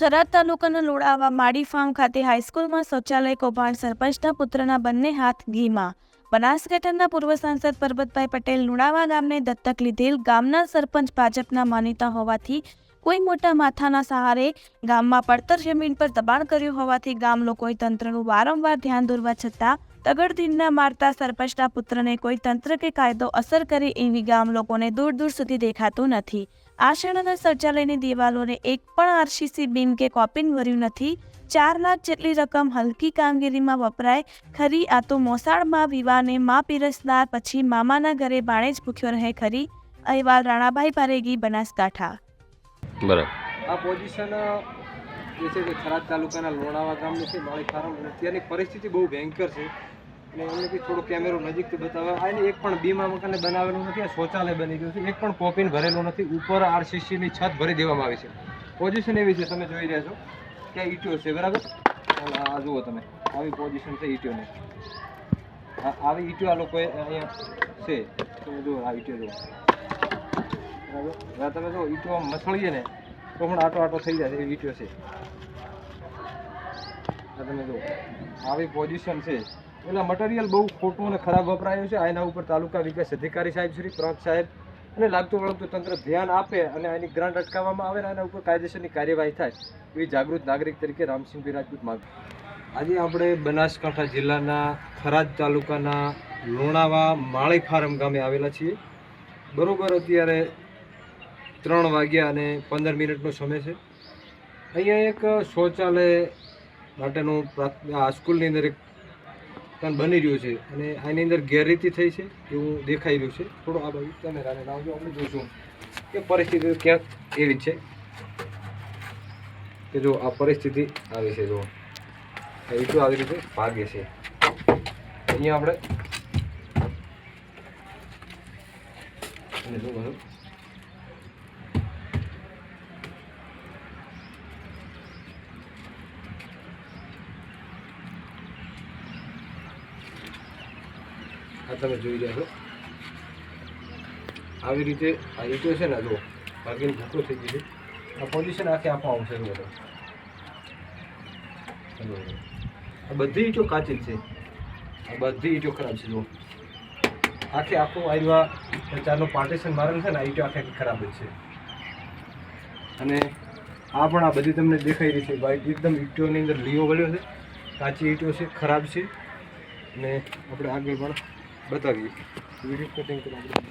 થરાદ તાલુકાના લોડાવા માડી ફાર્મ ખાતે હાઈસ્કૂલમાં શૌચાલય કૌભાંડ, સરપંચના પુત્રના બંને હાથ ઘીમાં। બનાસકાંઠાના પૂર્વ સાંસદ પરબતભાઈ પટેલ લુણાવા ગામને દત્તક લીધેલ ગામના સરપંચ ભાજપના માનીતા હોવાથી કોઈ મોટા માથાના સહારે ગામમાં પડતર જમીન પર દબાણ કર્યું હોવાથી ગામ લોકોએ તંત્રનું વારંવાર ધ્યાન દોરવા છતાં તગડધીરના મારતા સરપંચના પુત્રને કોઈ તંત્ર કે કાયદો અસર કરે એવી ગામ લોકોને દૂર દૂર સુધી દેખાતું નથી। આ શાળાના શૌચાલયની દિવાલોને એક પણ આરસીસી બીમ કે કોપિંગ ભર્યું નથી। 4 લાખ જેટલી રકમ હલકી કામગીરીમાં વપરાય ખરી। આ તો મોસાળમાં વિવાહને માં પીરસનાર પછી મામાના ઘરે બાણે જ ભૂખ્યો રહે ખરી। અહેવાલ રાણાભાઈ પારેગી, બનાસકાંઠા। બરાબર। આ પોઝિશન જે છે કે થરાદ તાલુકાના લોણાવા ગામની છે, માળી ફાર્મ। અત્યારની પરિસ્થિતિ બહુ ભયંકર છે અને એમને બી થોડો કેમેરો નજીકથી બતાવે। આને એક પણ બીમા મકાને બનાવેલું નથી। આ શૌચાલય બની ગયું છે, એક પણ કોપિન ભરેલું નથી। ઉપર આરસીસીની છત ભરી દેવામાં આવી છે। પોઝિશન એવી છે, તમે જોઈ રહ્યા છો કે આ ઈંટો છે, બરાબર। આ જુઓ તમે, આવી પોઝિશન છે ઈંટોની। આવી ઈંટો આ લોકોએ અહીંયા છે, તમે જુઓ આ ઈંટો જુઓ, બરાબર। તમે જો ઈંટો મસળીએ ને તો પણ આટો આટો થઈ જાય એવી ઈંટો છે। આ તમે જુઓ આવી પોઝિશન છે। એટલે મટીરિયલ બહુ ખોટું અને ખરાબ વપરાયું છે। આના ઉપર તાલુકા વિકાસ અધિકારી સાહેબ શ્રી પ્રાંત સાહેબ અને લાગતું વળગતું તંત્ર ધ્યાન આપે અને આની ગ્રાન્ટ અટકાવવામાં આવે અને આના ઉપર કાયદેસરની કાર્યવાહી થાય એવી જાગૃત નાગરિક તરીકે રામસિંહભાઈ રાજપૂત માંગ। આજે આપણે બનાસકાંઠા જિલ્લાના થરાદ તાલુકાના લોણાવા માળી ફાર્મ ગામે આવેલા છીએ। બરોબર અત્યારે 3 વાગ્યા અને 15 મિનિટનો સમય છે। અહીંયા એક શૌચાલય માટેનું આ સ્કૂલની અંદર એક બની રહ્યું છે અને આની અંદર ગેરરીતિ થઈ છે એવું દેખાઈ રહ્યું છે। થોડો આ બાજુ કેમેરાને લાવજો, આપણે જોઈશું કે પરિસ્થિતિ ક્યાંક એવી છે કે જો આ પરિસ્થિતિ આવી છે। જો ઈંટો આવી રીતે ભાગે છે। અહીંયા આપણે જો બરાબર આ તમે જોઈ રહ્યા છો આવી રીતે આ ઈંટો છે ને, જો ભાગીને ભૂકો થઈ ગઈ છે। આ પોઝિશન આખે આખો આવશે। આ બધી ઈંટો કાચી છે, આ બધી ઈંટો ખરાબ છે। જો આખે આખું આવ્યા ચારનું પાર્ટીશન મારેલ છે ને, આ ઈંટો આખે ખરાબ જ છે। અને આ પણ આ બધી તમને દેખાઈ રહી છે વાઈટ, એકદમ ઈંટોની અંદર લીઓ વળ્યો છે, કાચી ઈંટો છે, ખરાબ છે। અને આપણે આગળ પણ બતાવીએ વિડીયો કટિંગ કરી।